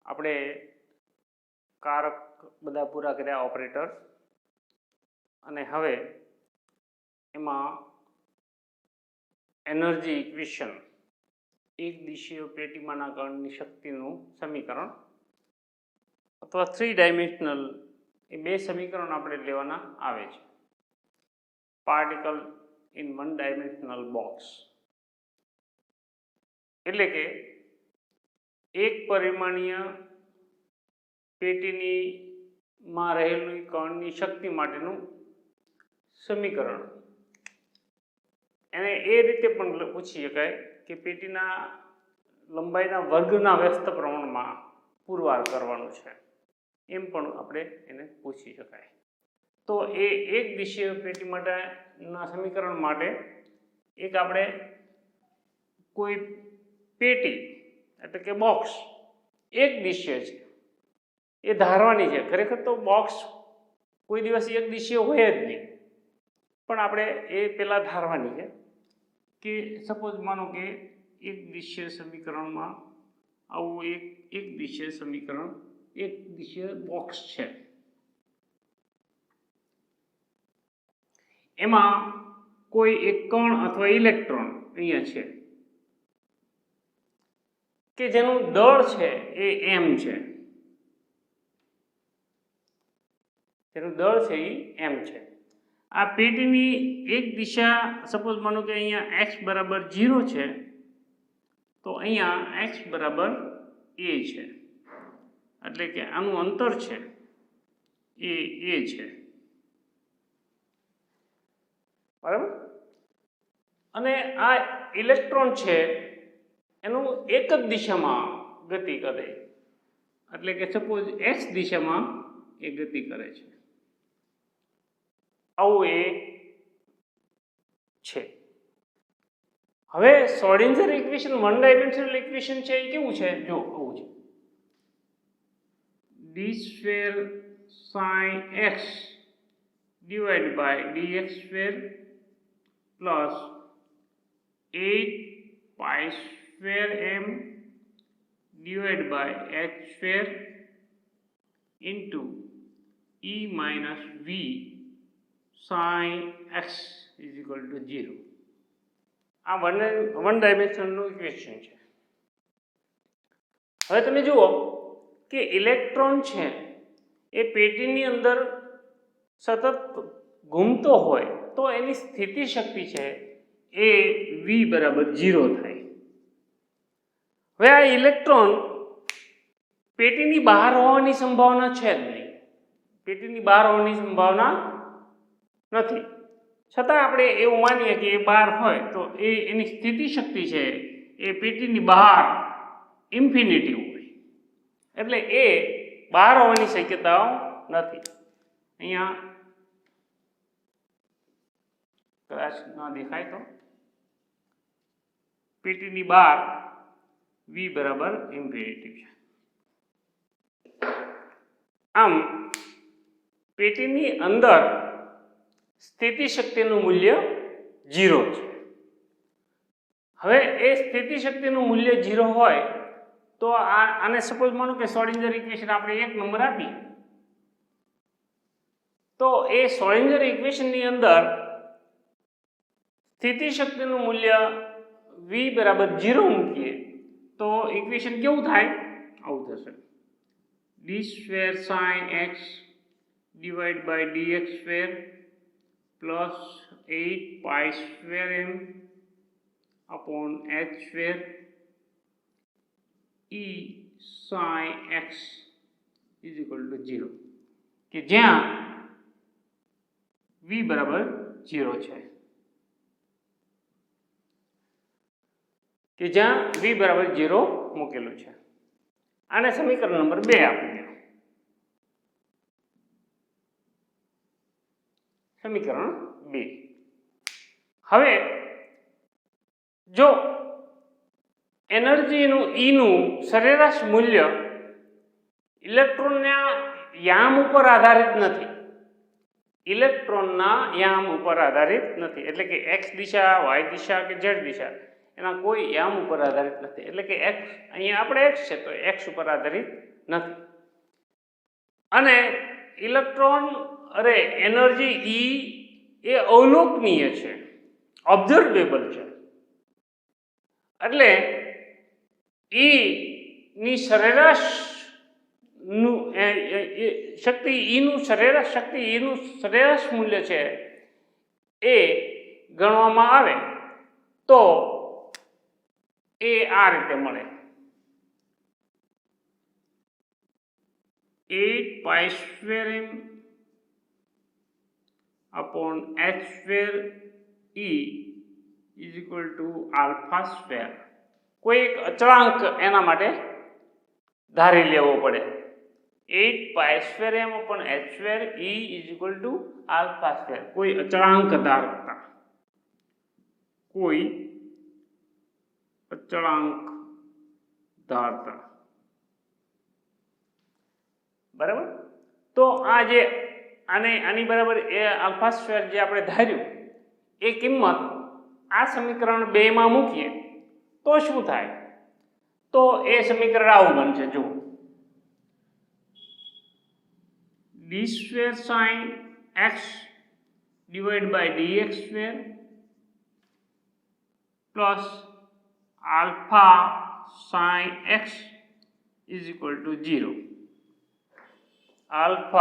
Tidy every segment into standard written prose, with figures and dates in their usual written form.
આપણે કારક બધા પૂરા કર્યા ઓપરેટર, અને હવે એમાં એનર્જી ઇક્વેશન એક દિશીય પેટીમાંના કણની શક્તિનું સમીકરણ અથવા 3 ડાયમેન્શનલ એ બે સમીકરણ આપણે લેવાના આવે છે. પાર્ટિકલ ઇન 1 ડાયમેન્શનલ બોક્સ એટલે કે એક પરિમાણીય પેટીની માં રહેલી કણની શક્તિ માટેનું સમીકરણ. એને એ રીતે પણ પૂછી શકાય કે પેટીના લંબાઈના વર્ગના વ્યસ્ત પ્રમાણમાં પુરવાર કરવાનું છે, એમ પણ આપણે એને પૂછી શકાય. તો એ એક દિશીય પેટી માટેના સમીકરણ માટે એક આપણે કોઈ પેટી એટલે કે બોક્સ એક દિશીય છે એ ધારવાની છે. ખરેખર તો બોક્સ કોઈ દિવસ એક દિશીય હોય જ નહીં, પણ આપણે એ પહેલાં ધારવાની છે કે સપોઝ માનો કે એક દિશીય સમીકરણમાં આવું એક દિશીય સમીકરણ એક દિશીય બોક્સ છે. એમાં કોઈ એક કણ અથવા ઇલેક્ટ્રોન અહીંયા છે કે જેનું દળ છે એ m છે. તેનું દળ છે એ m છે. આ પેટીની એક દિશા સપોઝ માનો કે અહીંયા x બરાબર 0 છે, તો અહીંયા x બરાબર a છે, એટલે કે આનું અંતર છે એ a છે, બરાબર. અને આ ઇલેક્ટ્રોન છે એનું એક જ દિશામાં ગતિ કરે, એટલે કે સપોઝ x દિશામાં એ ગતિ કરે છે. આવું એ છે. હવે શ્રોડિંજર ઇક્વેશન 1 ડાયમેન્શનલ ઇક્વેશન છે એ કેવું છે? જો આવું છે. d square sin x divided by dx square plus 8 pi square m divided by h square into e minus v sin x is equal to 0. આ વન ડાયમેન્શનનું ઇક્વેશન છે. હવે તમે જુઓ કે ઇલેક્ટ્રોન છે એ પેટીની અંદર સતત ઘૂમતો હોય તો એની સ્થિતિ શક્તિ છે એ v બરાબર 0 થાય. હવે આ ઇલેક્ટ્રોન પેટીની બહાર હોવાની સંભાવના છે જ નહીં, પેટીની બહાર હોવાની સંભાવના નથી, છતાં આપણે એવું માનીએ કે એ બહાર હોય તો એની સ્થિતિ શક્તિ છે એ પેટીની બહાર ઇન્ફિનિટી હોય, એટલે એ બહાર હોવાની શક્યતાઓ નથી. અહીંયા કદાચ ન દેખાય તો પેટીની બહાર v બરાબર ઇન્ફિનિટી છે. આમ પેટીની અંદર સ્થિતિ શક્તિનું મૂલ્ય 0 છે. હવે એ સ્થિતિ શક્તિનું મૂલ્ય 0 હોય તો આને સપોઝ માનો કે શ્રોડિંજર ઇક્વેશન આપણે 1 નંબર આપીએ, તો એ શ્રોડિંજર ઇક્વેશનની અંદર સ્થિતિ શક્તિનું મૂલ્ય v બરાબર 0 મૂકીએ તો ઇક્વેશન કેવું થાય? આવું થશે. d square sin x divided by dx square plus 8 pi square m upon h square e sin x is equal to 0, કે જ્યાં v બરાબર 0 છે, કે જ્યાં v બરાબર 0 મૂકેલું છે. આને સમીકરણ નંબર 2 આપી દો. સમીકરણ 2. હવે જો એનર્જીનું E નું સરેરાશ મૂલ્ય ઇલેક્ટ્રોનના યામ ઉપર આધારિત નથી, ઇલેક્ટ્રોનના યામ ઉપર આધારિત નથી, એટલે કે x દિશા, y દિશા કે z દિશા એના કોઈ યામ ઉપર આધારિત નથી. એટલે કે x અહીંયા આપણે x છે તો x ઉપર આધારિત નથી. અને ઇલેક્ટ્રોન અરે એનર્જી E એ અવલોકનીય છે, ઓબ્ઝર્વેબલ છે. એટલે E ની સરેરાશ નું શક્તિ E નું સરેરાશ મૂલ્ય છે એ ગણવામાં આવે તો એ આ રીતે મળે 8π² upon h² E = α². કોઈ એક અચળાંક એના માટે ધારી લેવો પડે. 8π² upon h² E = α². કોઈ અચળાંક ધારતા, બરાબર. તો આ જે આની બરાબર એ α² જે આપણે ધાર્યું એ કિંમત આ સમીકરણ 2 માં મૂકીએ તો શું થાય? તો એ સમીકરણ આવું બનશે. જુઓ, d² sin x / dx² plus alpha sin x = 0. alpha²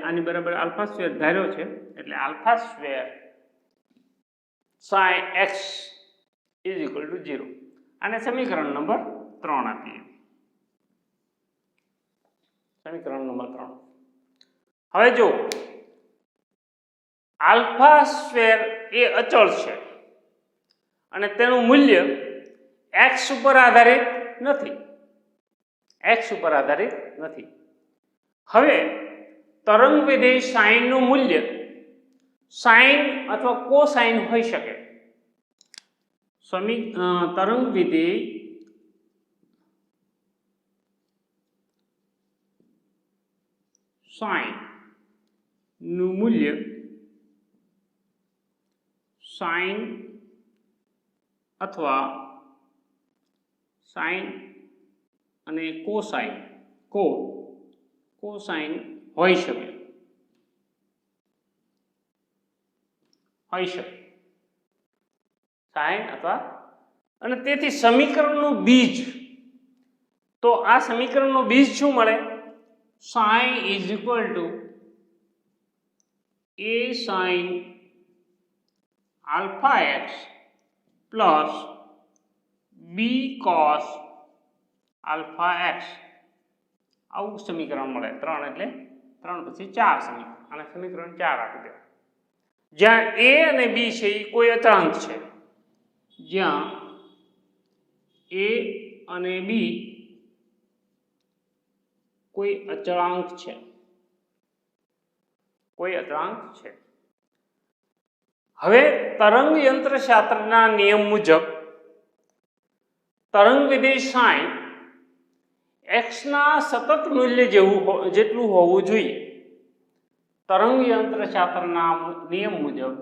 આની બરાબર α² ધાર્યો છે એટલે α² sin x = 0. આને સમીકરણ નંબર 3 આપીએ. સમીકરણ નંબર 3. હવે જો α² એ અચળ છે અને તેનું મૂલ્ય x ઉપર આધારિત નથી. હવે તરંગ વિધેય સાઇન નું મૂલ્ય સાઇન અથવા કોસાઇન હોઈ શકે. તરંગ વિધેય સાઇન નું મૂલ્ય સાઇન અથવા સાઇન અને કોસાઇન હોઈ શકે. સાઇન અથવા અને તેથી સમીકરણનું બીજ, તો આ સમીકરણનું બીજ શું મળે? sin = a sin αx plus b cos αx. આવું સમીકરણ મળે. 3 એટલે 3 પછી 4 સમીકરણ, અને સમીકરણ 4 આપી દે. જ્યાં a અને b છે એ કોઈ અચળાંક છે, જ્યાં a અને b કોઈ અચળાંક છે. હવે તરંગ યંત્રશાસ્ત્રના નિયમ મુજબ તરંગ વિધેય સાઇન x ના સતત મૂલ્ય જેટલું હોવું જોઈએ. તરંગ યંત્રશાસ્ત્રના નિયમ મુજબ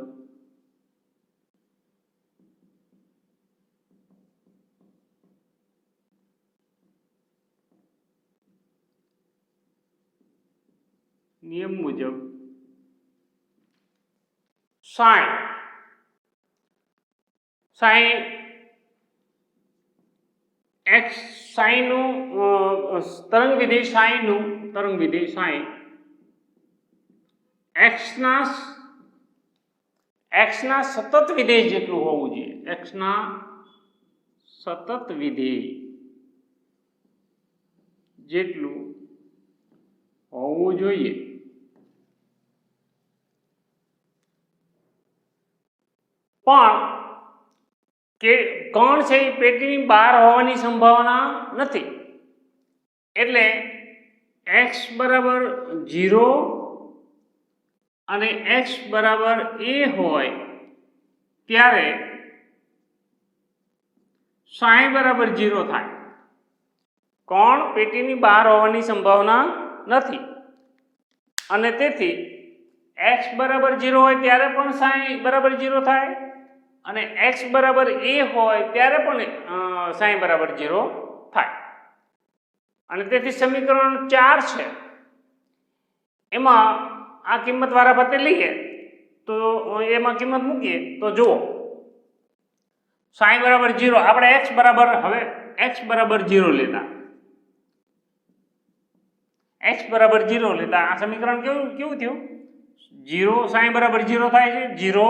સાઇન x સાઇનનું તરંગ વિધેય સાઇન x ના સતત વિધેય જેટલું હોવું જોઈએ. x ના સતત વિધેય જેટલું હોવું જોઈએ. પણ કે કણ છે એ પેટીની બહાર હોવાની સંભાવના નથી. એટલે x બરાબર 0 અને x બરાબર a હોય ત્યારે સાઈ બરાબર 0 થાય. કણ પેટીની બહાર હોવાની સંભાવના નથી. અને તેથી x બરાબર 0 હોય ત્યારે પણ સાઈ બરાબર 0 થાય અને x બરાબર a હોય ત્યારે પણ સાઈ બરાબર 0 થાય. અને તેથી સમીકરણ 4 છે એમાં આ કિંમત વારાફરતે લઈએ તો એમાં કિંમત મૂકીએ તો જુઓ સાઈ બરાબર 0 આપણે x બરાબર હવે x બરાબર 0 લેતા x બરાબર 0 લેતા આ સમીકરણ કેવું થયું 0 સાઈ બરાબર 0 થાય છે 0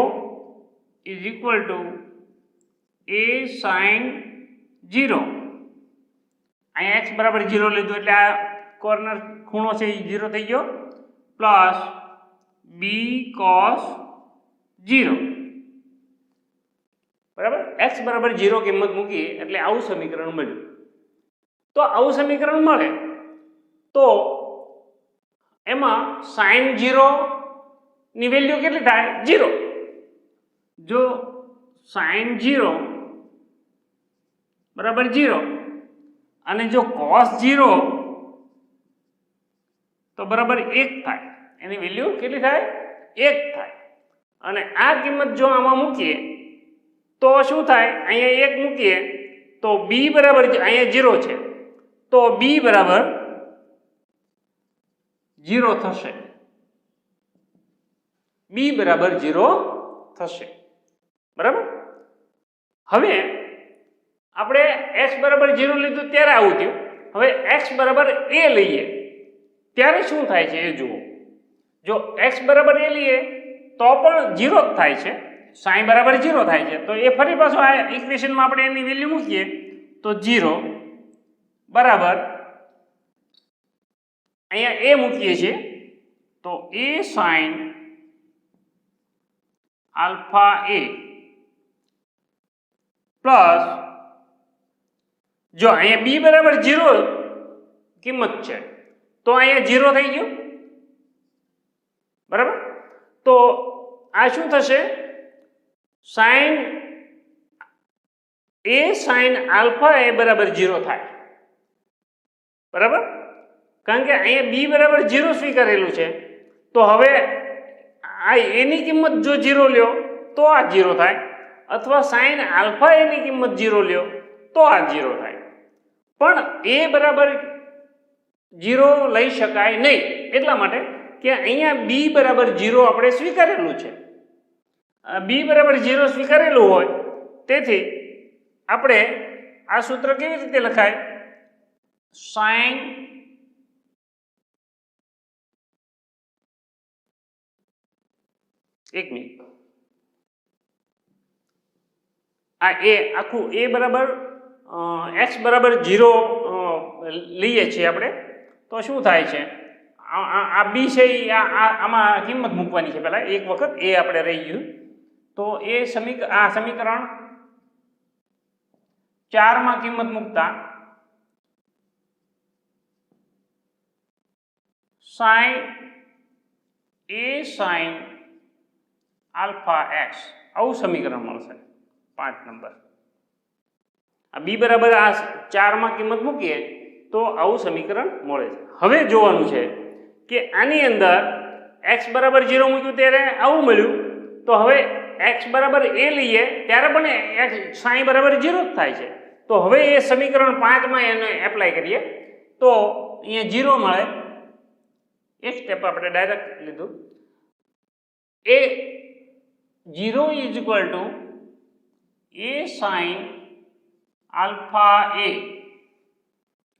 is equal two a sin 0 અહીંયા x બરાબર 0 લીધું એટલે આ કોર્નર ખૂણો છે એ 0 થઈ ગયો પ્લસ b cos 0 બરાબર x બરાબર 0 કિંમત મૂકી એટલે આવું સમીકરણ મળ્યું. તો આવું સમીકરણ મળે તો એમાં sin 0 ની વેલ્યુ કેટલી થાય 0. જો sin 0 બરાબર 0 અને જો cos 0 તો બરાબર 1 થાય એની વેલ્યુ કેટલી થાય 1 થાય. અને આ કિંમત જો આમાં મૂકીએ તો શું થાય અહીંયા 1 મૂકીએ તો b બરાબર અહીંયા 0 છે તો b બરાબર 0 થશે b બરાબર 0 થશે બરાબર. હવે આપણે x બરાબર 0 લીધું ત્યારે આવું થયું. હવે x બરાબર a લઈએ ત્યારે શું થાય છે એ જુઓ. જો x બરાબર a લઈએ તો પણ 0 જ થાય છે sin બરાબર 0 થાય છે તો એ ફરી પાછું આ ઇક્વેશનમાં આપણે એની વેલ્યુ મૂકીએ તો 0 બરાબર અહીંયા a મૂકીએ છીએ તો a sin alpha a plus જો અહીંયા b બરાબર 0 કિંમત છે તો અહીંયા 0 થઈ ગયું બરાબર. તો આ શું થશે sin a sin alpha a બરાબર 0 થાય બરાબર. કારણ કે અહીંયા b બરાબર 0 સ્વીકારેલું છે તો હવે આ a ની કિંમત જો 0 લ્યો તો આ 0 થાય અથવા sin આલ્ફા a ની કિંમત 0 લ્યો તો આ 0 થાય. પણ a બરાબર 0 લઈ શકાય નહીં એટલા માટે કે અહીંયા b બરાબર 0 આપણે સ્વીકારેલું છે. b બરાબર 0 સ્વીકારેલું હોય તેથી આપણે આ સૂત્ર કેવી રીતે લખાય sin એક મિનિટ આ a આખું a બરાબર x બરાબર 0 લઈએ છીએ આપણે તો શું થાય છે આ b છે આમાં કિંમત મૂકવાની છે પહેલા એક વખત a આપણે રહી ગયું તો આ સમીકરણ 4 માં કિંમત મૂકતા sin a sin alpha x આવું સમીકરણ મળશે 5 નંબર. આ b બરાબર આ 4 માં કિંમત મૂકીએ તો આવું સમીકરણ મળે છે. હવે જોવાનું છે કે આની અંદર x બરાબર 0 મૂક્યું ત્યારે આવું મળ્યું તો હવે x બરાબર a લઈએ ત્યારે પણ x sin બરાબર 0 જ થાય છે. તો હવે એ સમીકરણ 5 માં એને એપ્લાય કરીએ તો અહીંયા 0 મળે. એક સ્ટેપ આપણે ડાયરેક્ટ લીધું a 0 is equal two a sin alpha a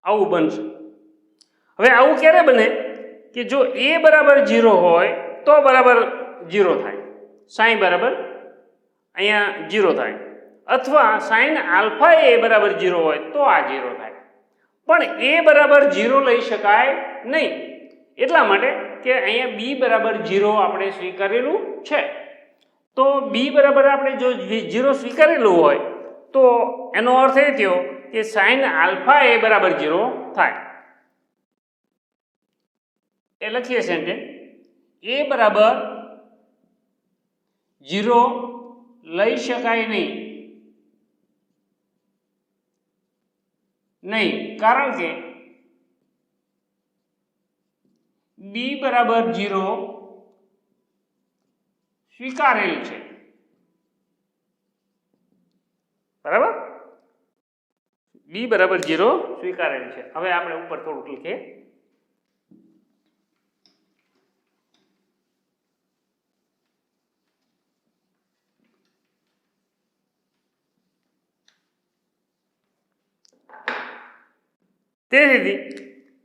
આવું બનશે. હવે આવું ક્યારે બને કે જો a બરાબર 0 હોય તો બરાબર 0 થાય sin બરાબર અહીંયા 0 થાય અથવા sin આલ્ફા a બરાબર 0 હોય તો આ 0 થાય. પણ a બરાબર 0 લઈ શકાય નહીં એટલા માટે કે અહીંયા b બરાબર 0 આપણે સ્વીકારેલું છે. તો b બરાબર આપણે જો 0 સ્વીકારેલું હોય તો એનો અર્થ એ થયો કે sin આલ્ફા a બરાબર 0 થાય. એ લખીએ સેન્ટેન્સ a બરાબર 0 લઈ શકાય નહીં કારણ કે b બી બરાબર 0 સ્વીકારેલ છે, બરાબર, બી બરાબર 0 સ્વીકારેલ છે. હવે આપણે ઉપર થોડુંક લખીએ.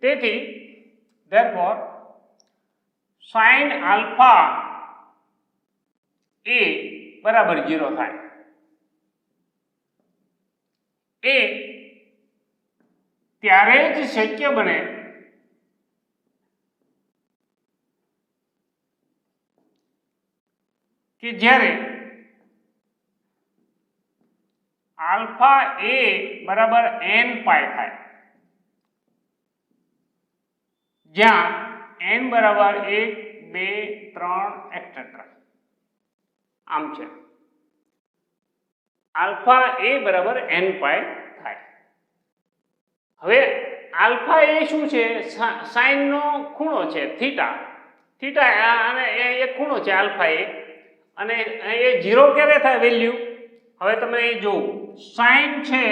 તેથી therefore sin alpha a બરાબર 0 થાય. એ ત્યારે જ શક્ય બને કે જ્યારે આલ્ફા a બરાબર n પાઈ થાય, જ્યાં n બરાબર 1 2 3 એક્સેટ્રા આમ છે. આલ્ફા a બરાબર n પાઈ થાય. હવે આલ્ફા એ શું છે? સાઇન નો ખૂણો છે, થીટા. થીટા અને એ એક ખૂણો છે આલ્ફા એ, અને એ 0 ક્યારે થાય વેલ્યુ? હવે તમે એ જો સાઇન છે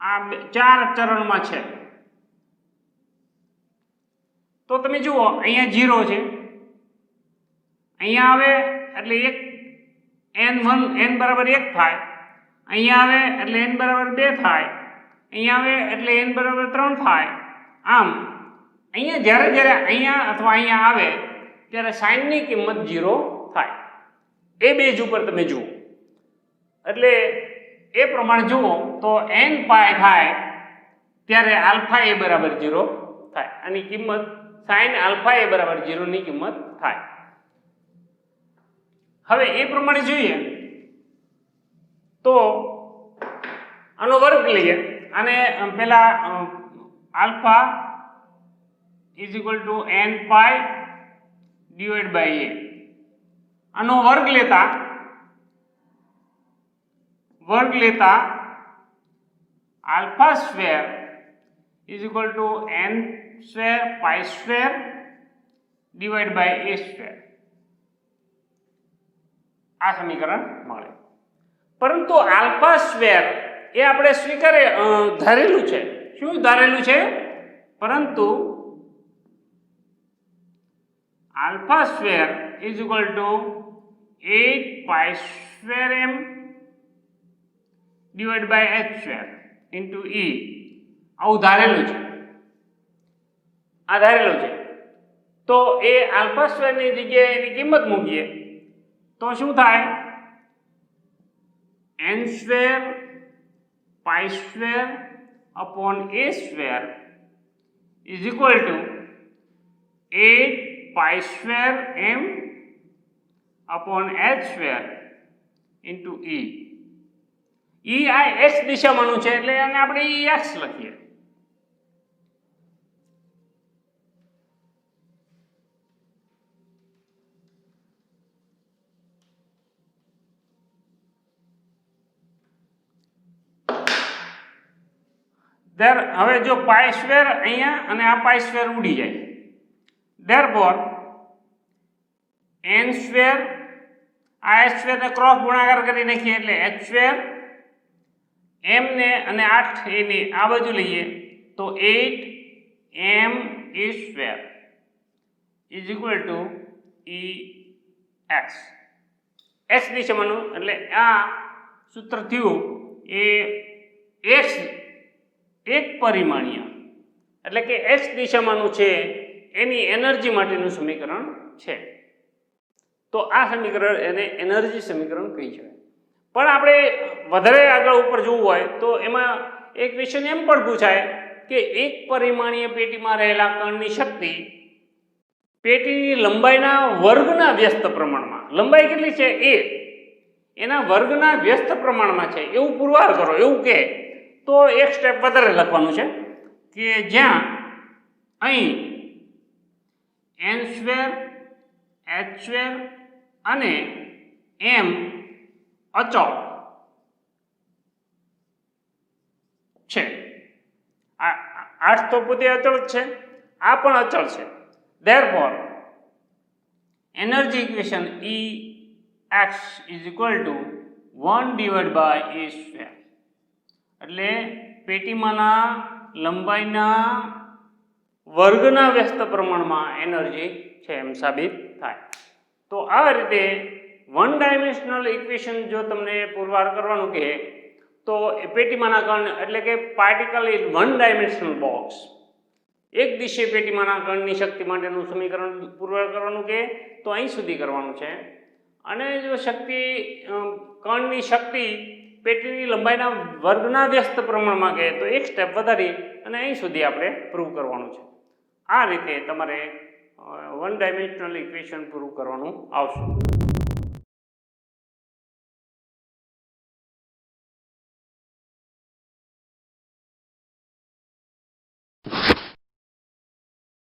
આ 4 ચરણમાં છે, તો તમે જુઓ અહીંયા 0 છે, અહીંયા આવે એટલે n બરાબર 1 થાય, અહીંયા આવે એટલે n બરાબર 2 થાય, અહીંયા આવે એટલે n બરાબર 3 થાય. આમ અહીંયા જ્યારે અહીંયા અથવા અહીંયા આવે ત્યારે સાઇનની કિંમત 0 થાય. એ બેઝ ઉપર તમે જુઓ, એટલે એ પ્રમાણે જુઓ તો n પાઈ થાય ત્યારે આલ્ફા એ બરાબર 0 થાય. આની કિંમત સાઇન આલ્ફા એ બરાબર 0 ની કિંમત થાય. હવે એ પ્રમાણે જોઈએ તો આનો વર્ગ લઈએ, અને પેલા alpha is equal to n pi divide by a, આનો વર્ગ લેતા alpha square is equal to n square pi square divide by a square, આ સમીકરણ મળે. પરંતુ આલ્ફા સ્ક્વેર એ આપણે ધારેલું છે. શું ધારેલું છે? પરંતુ alpha square is equal to 8 pi square m divide by h square into e, આવું ધારેલું છે. આ ધારેલું છે. તો એ આલ્ફા સ્ક્વેરની જગ્યાએ એની કિંમત મૂકીએ તો શું થાય? n square pi square upon a square is equal to 8 pi square m upon h square into e. આ x દિશામાંનું છે એટલે એને આપણે x લખીએ. હવે જો પાઈ સ્ક્વેર અહીંયા અને આ પાઈ સ્ક્વેર ઉડી જાય, therefore n સ્ક્વેર આ h સ્ક્વેર ને ક્રોસ ગુણાકાર કરી નાખીએ એટલે h સ્ક્વેર m ને અને 8 એની આ બાજુ લઈએ તો 8 m a square is equal two ex. x દિશામાંનું એટલે આ સૂત્ર થયું એ x એક પરિમાણીય એટલે કે x દિશામાંનું છે એની એનર્જી માટેનું સમીકરણ છે. તો આ સમીકરણ એને એનર્જી સમીકરણ કહી શકાય. પણ આપણે વધારે આગળ ઉપર જોવું હોય તો એમાં એક ક્વેશ્ચન એમ પણ પૂછાય કે એક પરિમાણીય પેટીમાં રહેલા કણની શક્તિ પેટીની લંબાઈના વર્ગના વ્યસ્ત પ્રમાણમાં, લંબાઈ કેટલી છે a, એના વર્ગના વ્યસ્ત પ્રમાણમાં છે એવું પુરવાર કરો, એવું કે તો એક સ્ટેપ વધારે લખવાનું છે કે જ્યાં અહીં n સ્ક્વેર h સ્ક્વેર અને m અચળ છે. 8 તો પોતે અચળ જ છે, આ પણ અચળ છે. Therefore, energy equation Ex is equal to 1 divided by a square. એટલે પેટીમાંના લંબાઈના વર્ગના વ્યસ્ત પ્રમાણમાં એનર્જી છે એમ સાબિત થાય. તો આ રીતે વન ડાયમેન્શનલ ઇક્વેશન જો તમને પુરવાર કરવાનું કહે તો એ પેટીમાંના કણ એટલે કે particle is one dimensional box, એક દિશીય પેટીમાંના કણની શક્તિ માટેનું સમીકરણ પુરવાર કરવાનું કહે તો અહીં સુધી કરવાનું છે. અને જો કણની શક્તિ પેટીની લંબાઈના વર્ગના વ્યસ્ત પ્રમાણમાં કહે તો એક સ્ટેપ વધારી અને અહીં સુધી આપણે પ્રૂવ કરવાનું છે. આ રીતે તમારે વન ડાયમેન્શનલ ઇક્વેશન પ્રૂવ કરવાનું આવશે.